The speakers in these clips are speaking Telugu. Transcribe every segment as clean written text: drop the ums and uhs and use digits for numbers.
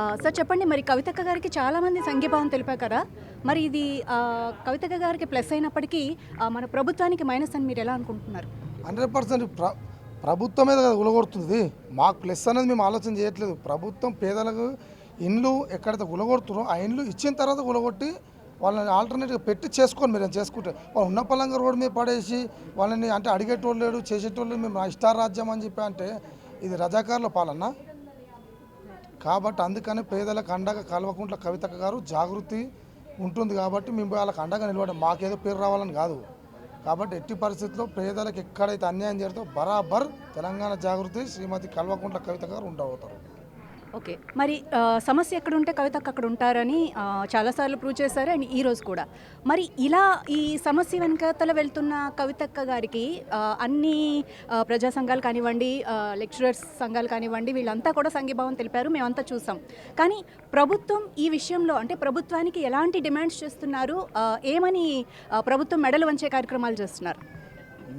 సార్ చెప్పండి, మరి కవితక్క గారికి చాలామంది సంఘీభావం తెలిపారు కదా. మరి ఇది కవితక్క గారికి ప్లస్ అయినప్పటికీ మన ప్రభుత్వానికి మైనస్ అని మీరు ఎలా అనుకుంటున్నారు? 100% ప్రభుత్వం మీద కదా ఉలగొడుతుంది. మాకు ప్లస్ అనేది మేము ఆలోచన చేయట్లేదు. ప్రభుత్వం పేదలకు ఇండ్లు ఎక్కడైతే ఉలగొడుతున్నారో ఆ ఇండ్లు ఇచ్చిన తర్వాత ఉలగొట్టి వాళ్ళని ఆల్టర్నేటివ్గా పెట్టి చేసుకోండి. మీరు చేసుకుంటే వాళ్ళు ఉన్న పలంగా రోడ్డు మీద పడేసి వాళ్ళని అంటే అడిగేటోళ్ళు లేడు చేసేటోళ్ళు మేము ఇష్టారాజ్యం అని చెప్పి అంటే ఇది రజాకారుల పాలన. కాబట్టి అందుకని పేదలకు అండగా కల్వకుంట్ల కవితక్క గారు జాగృతి ఉంటుంది కాబట్టి మేము వాళ్ళకి అండగా నిలబడం. మాకేదో పేరు రావాలని కాదు. కాబట్టి ఎట్టి పరిస్థితుల్లో పేదలకు ఎక్కడైతే అన్యాయం జరుగుతుందో బరాబర్ తెలంగాణ జాగృతి శ్రీమతి కల్వకుంట్ల కవిత గారు ఉండవుతారు. ఓకే, మరి సమస్య ఎక్కడ ఉంటే కవితక్క అక్కడ ఉంటారని చాలాసార్లు ప్రూవ్ చేశారు అండ్ ఈరోజు కూడా. మరి ఇలా ఈ సమస్య వెనకాతల వెళ్తున్న కవితక్క గారికి అన్ని ప్రజా సంఘాలు కానివ్వండి, లెక్చరర్స్ సంఘాలు కానివ్వండి, వీళ్ళంతా కూడా సంఘీభావం తెలిపారు, మేమంతా చూసాం. కానీ ప్రభుత్వం ఈ విషయంలో అంటే ప్రభుత్వానికి ఎలాంటి డిమాండ్స్ చేస్తున్నారు, ఏమని ప్రభుత్వం మెడలు వంచే కార్యక్రమాలు చేస్తున్నారు?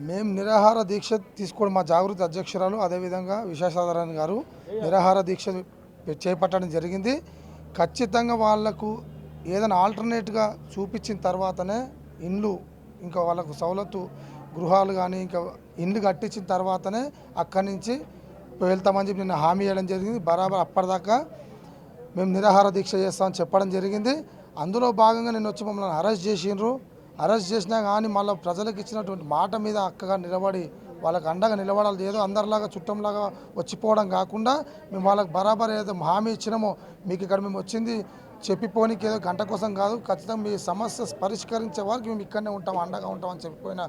మేము నిరాహార దీక్ష తీసుకోవడం మా జాగృతి అధ్యక్షురాలు అదేవిధంగా విశ్వేశ్వరరావు గారు నిరాహార దీక్ష చేపట్టడం జరిగింది. ఖచ్చితంగా వాళ్లకు ఏదైనా ఆల్టర్నేట్గా చూపించిన తర్వాతనే ఇండ్లు ఇంకా వాళ్ళకు సౌలత్తు గృహాలు కానీ ఇంకా ఇండ్లు కట్టించిన తర్వాతనే అక్కడి నుంచి వెళ్తామని చెప్పి నిన్న హామీ ఇవ్వడం జరిగింది. బరాబర్ అప్పటిదాకా మేము నిరాహార దీక్ష చేస్తామని చెప్పడం జరిగింది. అందులో భాగంగా నేను వచ్చి మమ్మల్ని అరెస్ట్ చేసిండ్రు. అరెస్ట్ చేసినా కానీ మళ్ళీ ప్రజలకు ఇచ్చినటువంటి మాట మీద అక్కగా నిలబడి వాళ్ళకి అండగా నిలబడాలి. ఏదో అందరిలాగా చుట్టంలాగా వచ్చిపోవడం కాకుండా మేము వాళ్ళకి బరాబర్ ఏదో హామీ ఇచ్చినామో మీకు ఇక్కడ మేము వచ్చింది చెప్పిపోనికి ఏదో గంట కోసం కాదు, ఖచ్చితంగా మీ సమస్య పరిష్కరించే వారికి మేము ఇక్కడనే ఉంటాం అండగా ఉంటామని చెప్పిపోయిన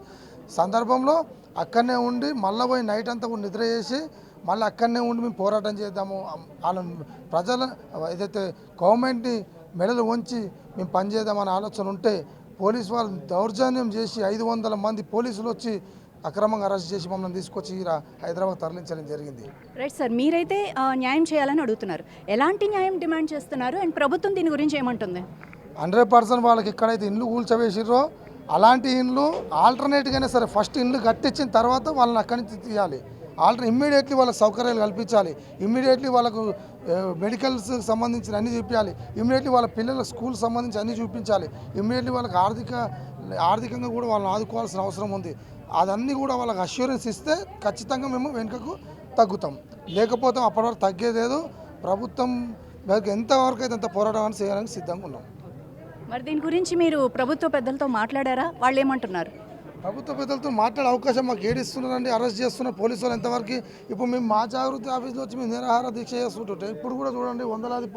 సందర్భంలో అక్కడనే ఉండి మళ్ళీ పోయి నైట్ అంతా కూడా నిద్ర చేసి మళ్ళీ అక్కడనే ఉండి మేము పోరాటం చేద్దాము. వాళ్ళని ప్రజల ఏదైతే గవర్నమెంట్ని మెడలు వంచి మేము పనిచేద్దామనే ఆలోచన ఉంటే పోలీసు వాళ్ళు దౌర్జన్యం చేసి 500 మంది పోలీసులు వచ్చి అక్రమంగా అరెస్ట్ చేసి మమ్మల్ని తీసుకొచ్చి హైదరాబాద్ తరలించడం జరిగింది. రైట్ సార్, మీరైతే న్యాయం చేయాలని అడుగుతున్నారు. ఎలాంటి న్యాయం డిమాండ్ చేస్తున్నారు అండ్ ప్రభుత్వం దీని గురించి ఏమంటుంది? 100% వాళ్ళకి ఎక్కడైతే ఇండ్లు కూల్చవేసిర్రో అలాంటి ఇండ్లు ఆల్టర్నేట్గానే సరే ఫస్ట్ ఇండ్లు కట్టించిన తర్వాత వాళ్ళని అక్కడి నుంచి తీయాలి. ఇమ్మీడియట్లీ వాళ్ళకి సౌకర్యాలు కల్పించాలి. ఇమ్మీడియట్లీ వాళ్ళకు మెడికల్స్ సంబంధించిన అన్నీ చూపించాలి. ఇమ్మీడియట్లీ వాళ్ళ పిల్లల స్కూల్ సంబంధించి అన్నీ చూపించాలి. ఇమ్మీడియట్లీ వాళ్ళకి ఆర్థికంగా కూడా వాళ్ళని ఆదుకోవాల్సిన అవసరం ఉంది. అదన్నీ కూడా వాళ్ళకి అష్యూరెన్స్ ఇస్తే ఖచ్చితంగా మేము వెనుకకు తగ్గుతాం. లేకపోతే అప్పటి వరకు తగ్గేదేదో ప్రభుత్వం ఎంతవరకు అయితే అంత పోరాటం చేయడానికి సిద్ధంగా ఉన్నాం. మరి దీని గురించి మీరు ప్రభుత్వ పెద్దలతో మాట్లాడారా? వాళ్ళు ఏమంటున్నారు? ప్రభుత్వ పెద్దలతో మాట్లాడే అవకాశం మాకు ఏడిస్తున్నారండి. అరెస్ట్ చేస్తున్నారు పోలీసు వాళ్ళు ఎంతవరకు. ఇప్పుడు మేము మా జాగృతి ఆఫీస్లో వచ్చి మేము నిరాహార దీక్ష చేస్తుంటే ఇప్పుడు కూడా చూడండి వందలాది